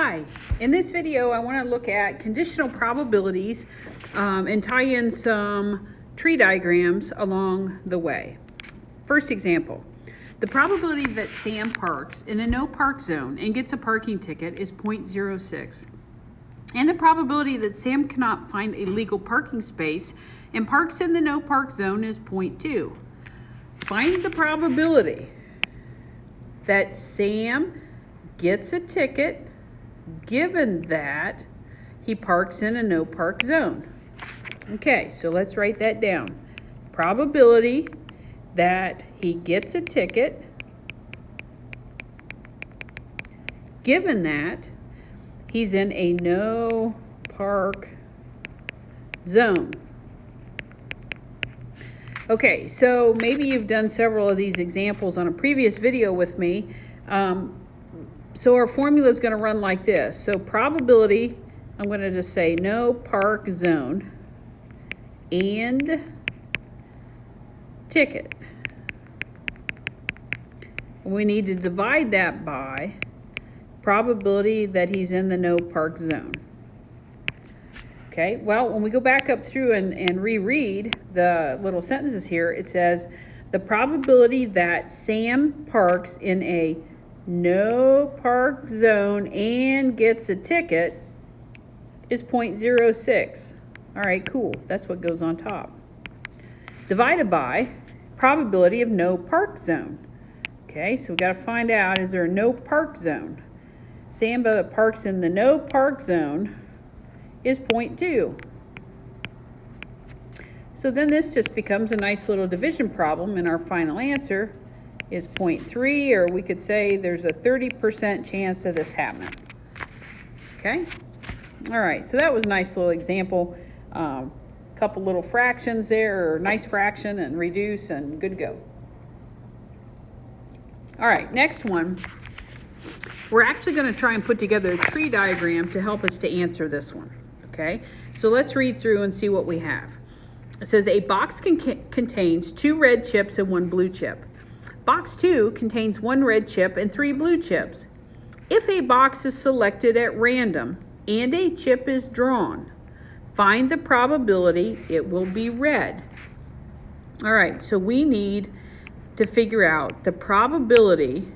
Hi, in this video I want to look at conditional probabilities and tie in some tree diagrams along the way. First example, the probability that Sam parks in a no park zone and gets a parking ticket is 0.06. And the probability that Sam cannot find a legal parking space and parks in the no park zone is 0.2. Find the probability that Sam gets a ticket given that he parks in a no park zone. Okay, so let's write that down. Probability that he gets a ticket given that he's in a no park zone. Okay, so maybe you've done several of these examples on a previous video with me. So our formula is going to run like this. So probability, I'm going to just say no park zone and ticket. We need to divide that by probability that he's in the no park zone. Okay, well, when we go back up through and reread the little sentences here, it says the probability that Sam parks in a no park zone and gets a ticket is 0.06. All right, cool. That's what goes on top. Divided by probability of no park zone. Okay, so we got to find out, is there a no park zone? Sam parks in the no park zone is 0.2. So then this just becomes a nice little division problem, and our final answer is 0.3, or we could say there's a 30% chance of this happening. Okay? All right, so that was a nice little example. Couple little fractions there, or nice fraction and reduce, and good to go. All right, next one. We're actually going to try and put together a tree diagram to help us to answer this one. Okay, so let's read through and see what we have. It says a box contains 2 red chips and 1 blue chip. Box 2 contains 1 red chip and 3 blue chips. If a box is selected at random and a chip is drawn, find the probability it will be red. All right, so we need to figure out the probability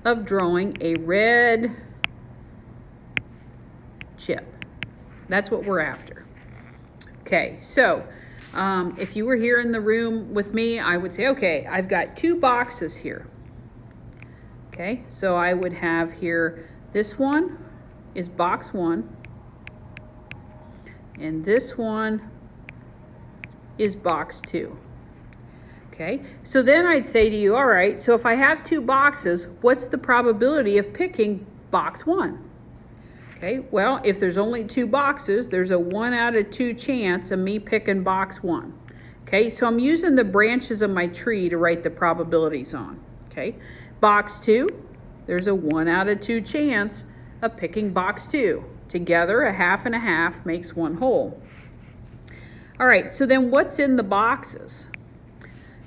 of drawing a red chip. That's what we're after. Okay, so if you were here in the room with me, I would say, okay, I've got 2 boxes here. Okay, so I would have here, this one is box 1, and this one is box 2. Okay, so then I'd say to you, all right, so if I have 2 boxes, what's the probability of picking box 1? Okay, well, if there's only 2 boxes, there's a 1 out of 2 chance of me picking box 1. Okay, so I'm using the branches of my tree to write the probabilities on. Okay, box 2, there's a 1 out of 2 chance of picking box 2. Together, a half and a half makes 1 whole. All right, so then what's in the boxes?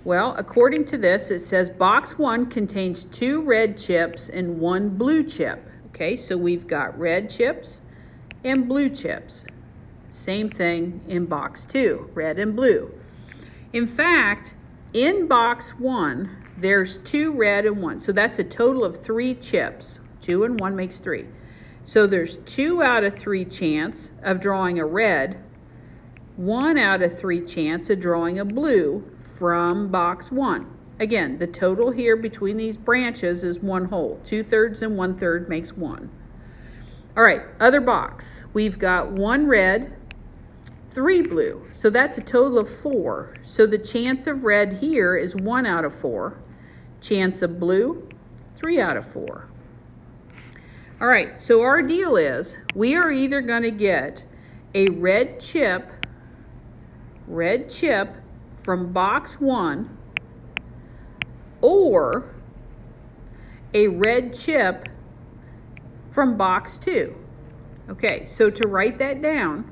Well, according to this, it says box 1 contains 2 red chips and 1 blue chip. Okay, so we've got red chips and blue chips. Same thing in box 2, red and blue. In fact, in box 1, there's 2 red and 1. So that's a total of 3 chips. 2 and 1 makes 3. So there's 2 out of 3 chance of drawing a red, 1 out of 3 chance of drawing a blue from box 1. Again, the total here between these branches is 1 whole. 2/3 and 1/3 makes 1. All right, other box. We've got 1 red, 3 blue. So that's a total of 4. So the chance of red here is 1 out of 4. Chance of blue, 3 out of 4. All right, so our deal is we are either going to get a red chip from box 1, or a red chip from box 2. Okay, so to write that down,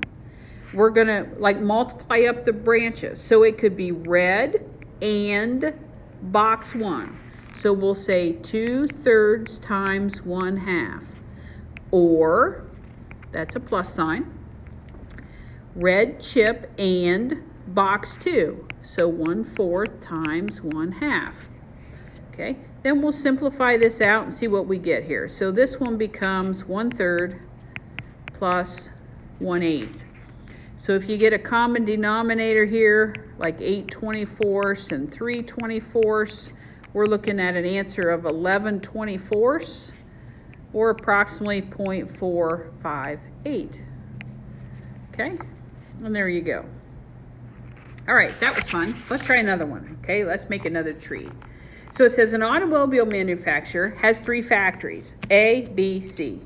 we're gonna multiply up the branches. So it could be red and box 1. So we'll say 2/3 times 1/2. or, that's a plus sign, red chip and box 2. So 1/4 times 1/2. Okay, then we'll simplify this out and see what we get here. So this one becomes 1/3 plus 1/8. So if you get a common denominator here, like 8/24 and 3/24, we're looking at an answer of 11/24, or approximately 0.458. Okay, and there you go. All right, that was fun. Let's try another one. Okay, let's make another tree. So it says an automobile manufacturer has 3 factories, A, B, C.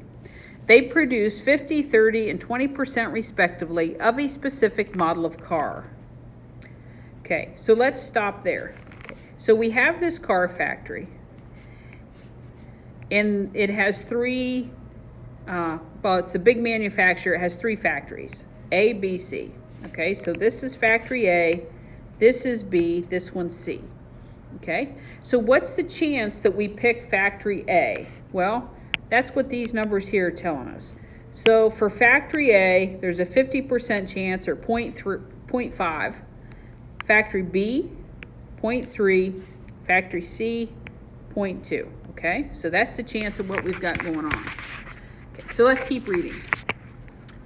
They produce 50, 30, and 20% respectively of a specific model of car. Okay, so let's stop there. Okay, so we have this car factory, and it has 3, well, it's a big manufacturer. It has 3 factories, A, B, C. Okay, so this is factory A, this is B, this one's C. Okay, so what's the chance that we pick factory A? Well, that's what these numbers here are telling us. So for factory A, there's a 50% chance, or 0.5. Factory B, 0.3. Factory C, 0.2. Okay, so that's the chance of what we've got going on. Okay, so let's keep reading.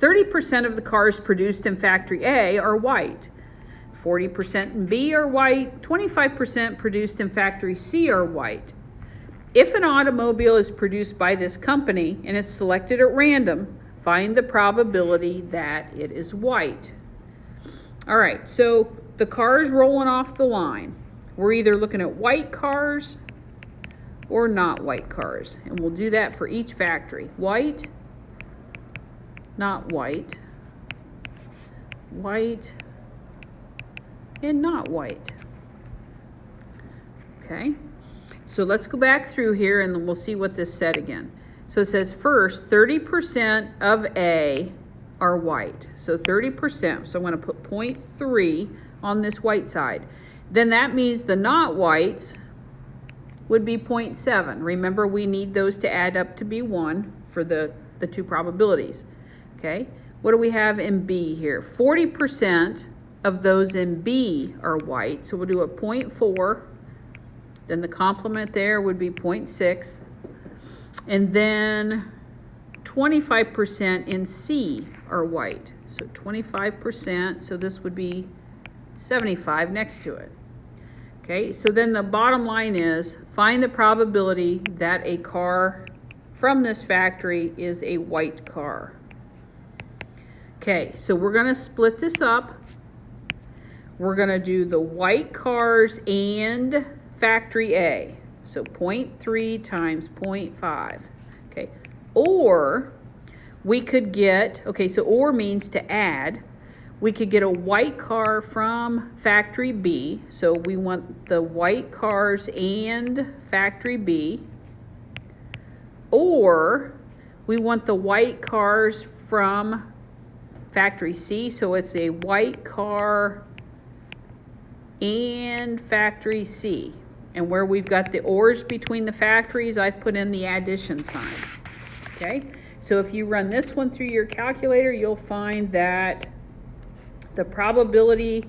30% of the cars produced in factory A are white. 40% in B are white. 25% produced in factory C are white. If an automobile is produced by this company and is selected at random, find the probability that it is white. All right, so the cars rolling off the line. We're either looking at white cars or not white cars. And we'll do that for each factory. White, not white, white, and not white. Okay, so let's go back through here and then we'll see what this said again. So it says first, 30% of A are white. So 30%, so I'm gonna put 0.3 on this white side. Then that means the not whites would be 0.7. Remember, we need those to add up to be 1 for the 2 probabilities. Okay, what do we have in B here? 40% of those in B are white, so we'll do a 0.4. Then the complement there would be 0.6. And then 25% in C are white. So 25%, so this would be 75 next to it. Okay, so then the bottom line is find the probability that a car from this factory is a white car. Okay, so we're going to split this up. We're going to do the white cars and factory A. So 0.3 times 0.5. Okay, or we could get, okay, so or means to add. We could get a white car from factory B. So we want the white cars and factory B. Or we want the white cars from factory C. So it's a white car and factory C. And where we've got the ors between the factories, I've put in the addition signs. Okay, so if you run this one through your calculator, you'll find that the probability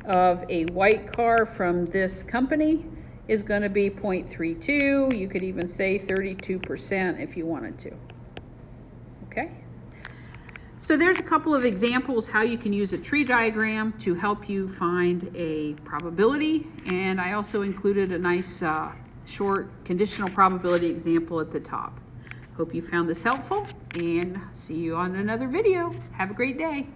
of a white car from this company is going to be 0.32. You could even say 32% if you wanted to. Okay? So there's a couple of examples how you can use a tree diagram to help you find a probability. And I also included a nice short conditional probability example at the top. Hope you found this helpful and see you on another video. Have a great day.